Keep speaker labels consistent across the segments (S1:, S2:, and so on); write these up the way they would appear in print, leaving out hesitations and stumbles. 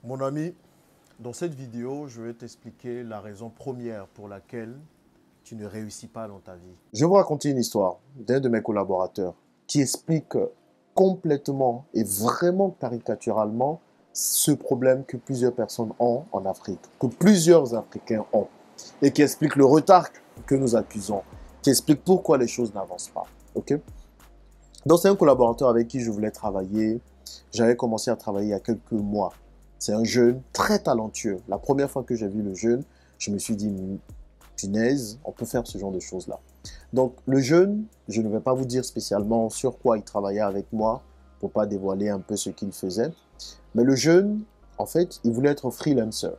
S1: Mon ami, dans cette vidéo, je vais t'expliquer la raison première pour laquelle tu ne réussis pas dans ta vie. Je vais vous raconter une histoire d'un de mes collaborateurs qui explique complètement et vraiment caricaturalement ce problème que plusieurs personnes ont en Afrique, que plusieurs Africains ont, et qui explique le retard que nous accusons, qui explique pourquoi les choses n'avancent pas. Ok? Donc, c'est un collaborateur avec qui je voulais travailler. J'avais commencé à travailler il y a quelques mois. C'est un jeune très talentueux. La première fois que j'ai vu le jeune, je me suis dit, punaise, on peut faire ce genre de choses-là. Donc, le jeune, je ne vais pas vous dire spécialement sur quoi il travaillait avec moi pour ne pas dévoiler un peu ce qu'il faisait. Mais le jeune, en fait, il voulait être freelancer.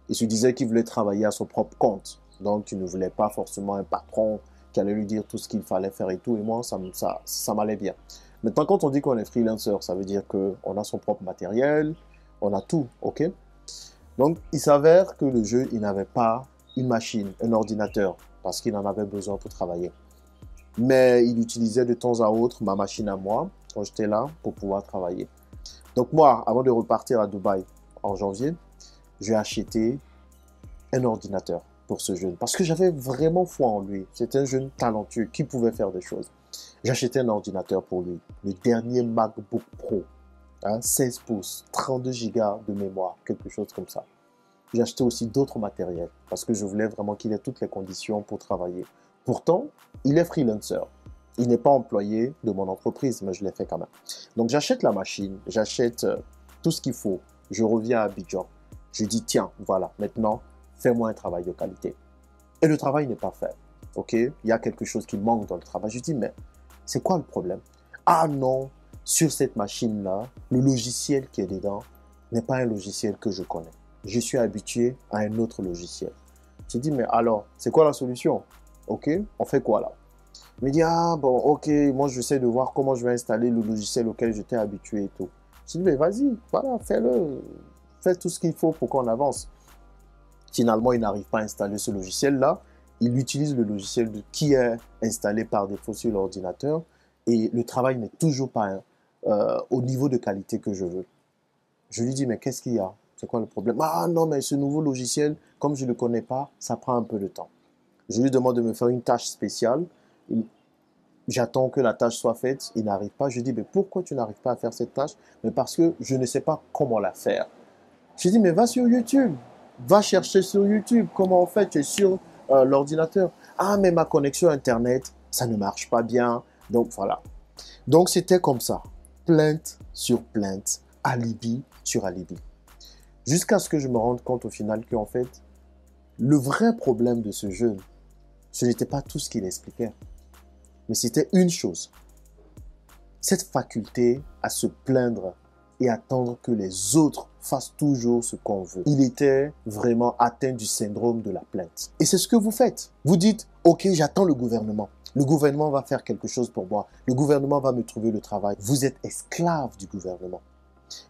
S1: Il se disait qu'il voulait travailler à son propre compte. Donc, il ne voulait pas forcément un patron qui allait lui dire tout ce qu'il fallait faire et tout. Et moi, ça m'allait bien. Maintenant, quand on dit qu'on est freelancer, ça veut dire qu'on a son propre matériel, on a tout, ok? Donc, il s'avère que le jeu, il n'avait pas une machine, un ordinateur, parce qu'il en avait besoin pour travailler. Mais il utilisait de temps à autre ma machine à moi, quand j'étais là, pour pouvoir travailler. Donc moi, avant de repartir à Dubaï en janvier, j'ai acheté un ordinateur pour ce jeune, parce que j'avais vraiment foi en lui. C'était un jeune talentueux qui pouvait faire des choses. J'ai acheté un ordinateur pour lui, le dernier MacBook Pro, 16 pouces, 32 gigas de mémoire, quelque chose comme ça. J'ai acheté aussi d'autres matériels parce que je voulais vraiment qu'il ait toutes les conditions pour travailler. Pourtant, il est freelancer. Il n'est pas employé de mon entreprise, mais je l'ai fait quand même. Donc, j'achète la machine, j'achète tout ce qu'il faut. Je reviens à Abidjan. Je dis, tiens, voilà, maintenant, fais-moi un travail de qualité. Et le travail n'est pas fait. OK? Il y a quelque chose qui manque dans le travail. Je dis, mais c'est quoi le problème? Ah non, sur cette machine-là, le logiciel qui est dedans n'est pas un logiciel que je connais. Je suis habitué à un autre logiciel. J'ai dit, mais alors, c'est quoi la solution? OK, on fait quoi là? Il me dit, ah bon, OK, moi j'essaie de voir comment je vais installer le logiciel auquel j'étais habitué et tout. J'ai dit, mais vas-y, voilà, fais-le. Fais tout ce qu'il faut pour qu'on avance. Finalement, il n'arrive pas à installer ce logiciel-là. Il utilise le logiciel qui est installé par défaut sur l'ordinateur et le travail n'est toujours pas au niveau de qualité que je veux. Je lui dis, mais qu'est-ce qu'il y a? C'est quoi le problème? Ah non, mais ce nouveau logiciel, comme je ne le connais pas, ça prend un peu de temps. Je lui demande de me faire une tâche spéciale. J'attends que la tâche soit faite. Il n'arrive pas. Je lui dis, mais pourquoi tu n'arrives pas à faire cette tâche? Mais parce que je ne sais pas comment la faire. Je lui dis, mais va sur YouTube. Va chercher sur YouTube comment on fait. Tu es sur l'ordinateur. Ah, mais ma connexion Internet, ça ne marche pas bien. Donc, voilà. Donc, c'était comme ça. Plainte sur plainte. Alibi sur alibi. Jusqu'à ce que je me rende compte au final qu'en fait, le vrai problème de ce jeune, ce n'était pas tout ce qu'il expliquait, mais c'était une chose, cette faculté à se plaindre et attendre que les autres fassent toujours ce qu'on veut. Il était vraiment atteint du syndrome de la plainte. Et c'est ce que vous faites. Vous dites, ok, j'attends le gouvernement. Le gouvernement va faire quelque chose pour moi. Le gouvernement va me trouver le travail. Vous êtes esclave du gouvernement.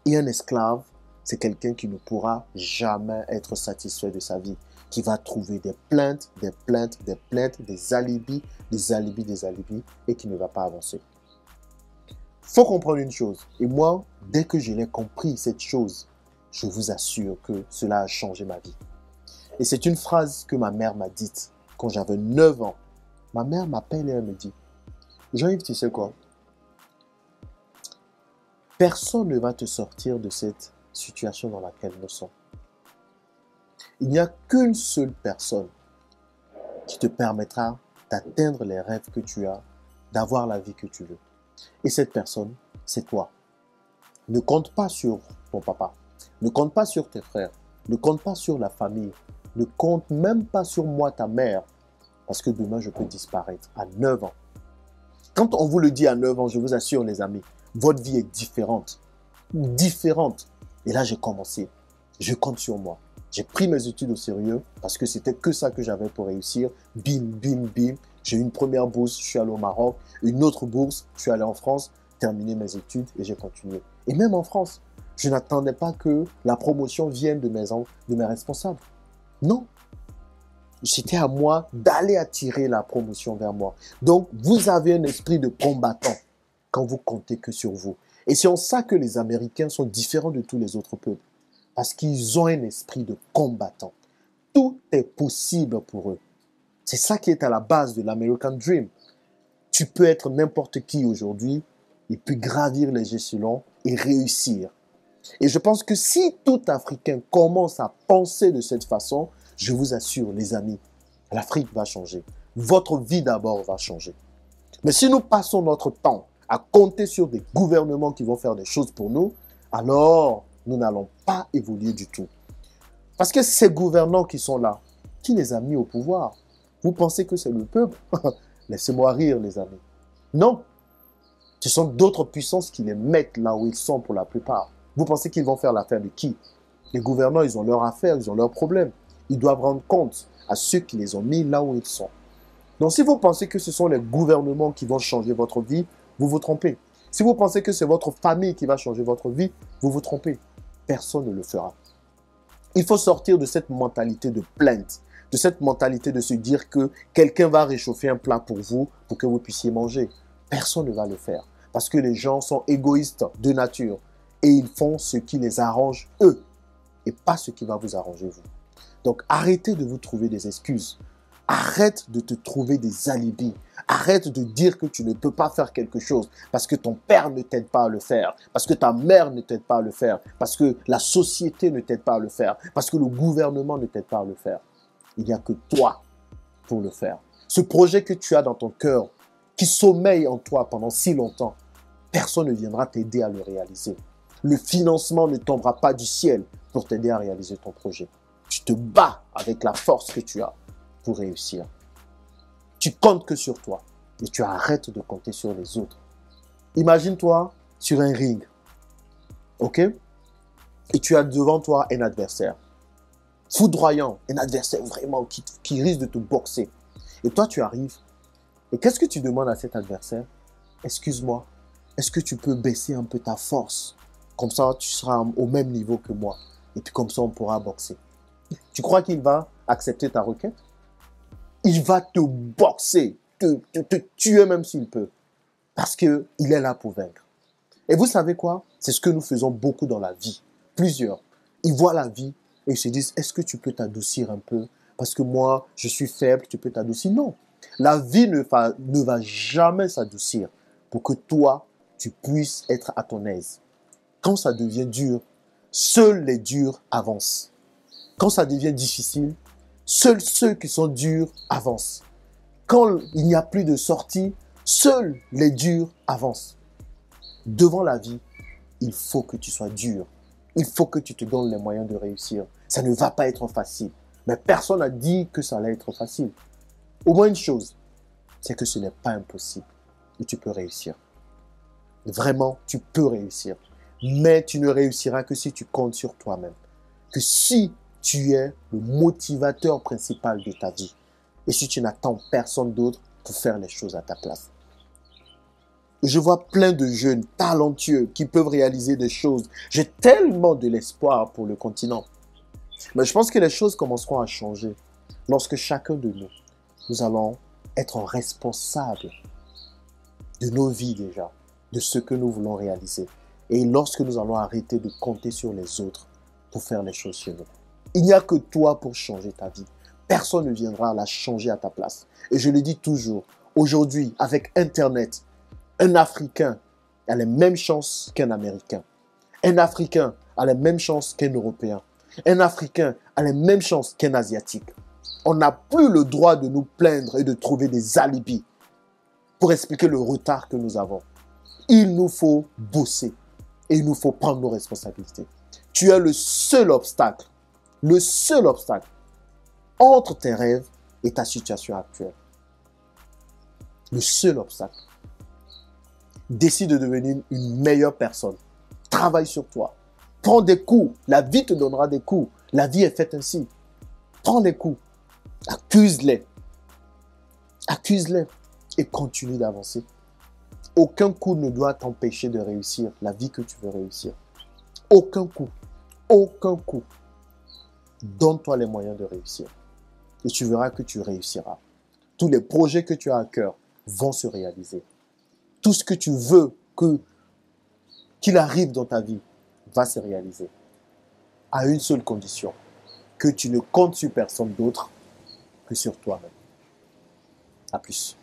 S1: Et un esclave, c'est quelqu'un qui ne pourra jamais être satisfait de sa vie, qui va trouver des plaintes, des plaintes, des plaintes, des alibis, des alibis, des alibis, et qui ne va pas avancer. Il faut comprendre une chose. Et moi, dès que je l'ai compris, cette chose, je vous assure que cela a changé ma vie. Et c'est une phrase que ma mère m'a dite quand j'avais 9 ans. Ma mère m'appelle et elle me dit, Jean-Yves, tu sais quoi? Personne ne va te sortir de cette situation dans laquelle nous sommes. Il n'y a qu'une seule personne qui te permettra d'atteindre les rêves que tu as, d'avoir la vie que tu veux. Et cette personne, c'est toi. Ne compte pas sur ton papa, ne compte pas sur tes frères, ne compte pas sur la famille, ne compte même pas sur moi, ta mère, parce que demain je peux disparaître à 9 ans. Quand on vous le dit à 9 ans, je vous assure les amis, votre vie est différente. Différente. Et là, j'ai commencé. Je compte sur moi. J'ai pris mes études au sérieux parce que c'était que ça que j'avais pour réussir. Bim, bim, bim. J'ai eu une première bourse, je suis allé au Maroc. Une autre bourse, je suis allé en France, terminé mes études et j'ai continué. Et même en France, je n'attendais pas que la promotion vienne de mes responsables. Non. C'était à moi d'aller attirer la promotion vers moi. Donc, vous avez un esprit de combattant quand vous comptez que sur vous. Et c'est en ça que les Américains sont différents de tous les autres peuples. Parce qu'ils ont un esprit de combattant. Tout est possible pour eux. C'est ça qui est à la base de l'American Dream. Tu peux être n'importe qui aujourd'hui et puis gravir les échelons et réussir. Et je pense que si tout Africain commence à penser de cette façon, je vous assure, les amis, l'Afrique va changer. Votre vie d'abord va changer. Mais si nous passons notre temps à compter sur des gouvernements qui vont faire des choses pour nous, alors nous n'allons pas évoluer du tout. Parce que ces gouvernants qui sont là, qui les a mis au pouvoir? Vous pensez que c'est le peuple? Laissez-moi rire, les amis. Non, ce sont d'autres puissances qui les mettent là où ils sont pour la plupart. Vous pensez qu'ils vont faire l'affaire de qui? Les gouvernants, ils ont leurs affaires, ils ont leurs problèmes. Ils doivent rendre compte à ceux qui les ont mis là où ils sont. Donc si vous pensez que ce sont les gouvernements qui vont changer votre vie, vous vous trompez. Si vous pensez que c'est votre famille qui va changer votre vie, vous vous trompez. Personne ne le fera. Il faut sortir de cette mentalité de plainte, de cette mentalité de se dire que quelqu'un va réchauffer un plat pour vous pour que vous puissiez manger. Personne ne va le faire parce que les gens sont égoïstes de nature et ils font ce qui les arrange eux et pas ce qui va vous arranger vous. Donc arrêtez de vous trouver des excuses. Arrête de te trouver des alibis. Arrête de dire que tu ne peux pas faire quelque chose parce que ton père ne t'aide pas à le faire, parce que ta mère ne t'aide pas à le faire, parce que la société ne t'aide pas à le faire, parce que le gouvernement ne t'aide pas à le faire. Il n'y a que toi pour le faire. Ce projet que tu as dans ton cœur, qui sommeille en toi pendant si longtemps, personne ne viendra t'aider à le réaliser. Le financement ne tombera pas du ciel pour t'aider à réaliser ton projet. Tu te bats avec la force que tu as pour réussir. Tu comptes que sur toi et tu arrêtes de compter sur les autres. Imagine-toi sur un ring, ok? Et tu as devant toi un adversaire foudroyant, un adversaire vraiment qui risque de te boxer. Et toi, tu arrives. Et qu'est-ce que tu demandes à cet adversaire? Excuse-moi, est-ce que tu peux baisser un peu ta force? Comme ça, tu seras au même niveau que moi. Et puis comme ça, on pourra boxer. Tu crois qu'il va accepter ta requête? Il va te boxer, te tuer même s'il peut. Parce qu'il est là pour vaincre. Et vous savez quoi? C'est ce que nous faisons beaucoup dans la vie. Plusieurs. Ils voient la vie et ils se disent, est-ce que tu peux t'adoucir un peu? Parce que moi, je suis faible, tu peux t'adoucir. Non. La vie ne va jamais s'adoucir pour que toi, tu puisses être à ton aise. Quand ça devient dur, seuls les durs avancent. Quand ça devient difficile, seuls ceux qui sont durs avancent. Quand il n'y a plus de sortie, seuls les durs avancent. Devant la vie, il faut que tu sois dur. Il faut que tu te donnes les moyens de réussir. Ça ne va pas être facile. Mais personne n'a dit que ça allait être facile. Au moins une chose, c'est que ce n'est pas impossible. Et tu peux réussir. Vraiment, tu peux réussir. Mais tu ne réussiras que si tu comptes sur toi-même. Que si tu es le motivateur principal de ta vie. Et si tu n'attends personne d'autre pour faire les choses à ta place. Je vois plein de jeunes talentueux qui peuvent réaliser des choses. J'ai tellement de l'espoir pour le continent. Mais je pense que les choses commenceront à changer lorsque chacun de nous, nous allons être responsables de nos vies déjà, de ce que nous voulons réaliser. Et lorsque nous allons arrêter de compter sur les autres pour faire les choses chez nous. Il n'y a que toi pour changer ta vie. Personne ne viendra la changer à ta place. Et je le dis toujours, aujourd'hui, avec Internet, un Africain a les mêmes chances qu'un Américain. Un Africain a les mêmes chances qu'un Européen. Un Africain a les mêmes chances qu'un Asiatique. On n'a plus le droit de nous plaindre et de trouver des alibis pour expliquer le retard que nous avons. Il nous faut bosser et il nous faut prendre nos responsabilités. Tu es le seul obstacle entre tes rêves et ta situation actuelle. Le seul obstacle. Décide de devenir une meilleure personne. Travaille sur toi. Prends des coups. La vie te donnera des coups. La vie est faite ainsi. Prends des coups. Accuse-les. Accuse-les. Et continue d'avancer. Aucun coup ne doit t'empêcher de réussir la vie que tu veux réussir. Aucun coup. Aucun coup. Donne-toi les moyens de réussir. Et tu verras que tu réussiras. Tous les projets que tu as à cœur vont se réaliser. Tout ce que tu veux qu'il arrive dans ta vie va se réaliser. à une seule condition, que tu ne comptes sur personne d'autre que sur toi-même. À plus.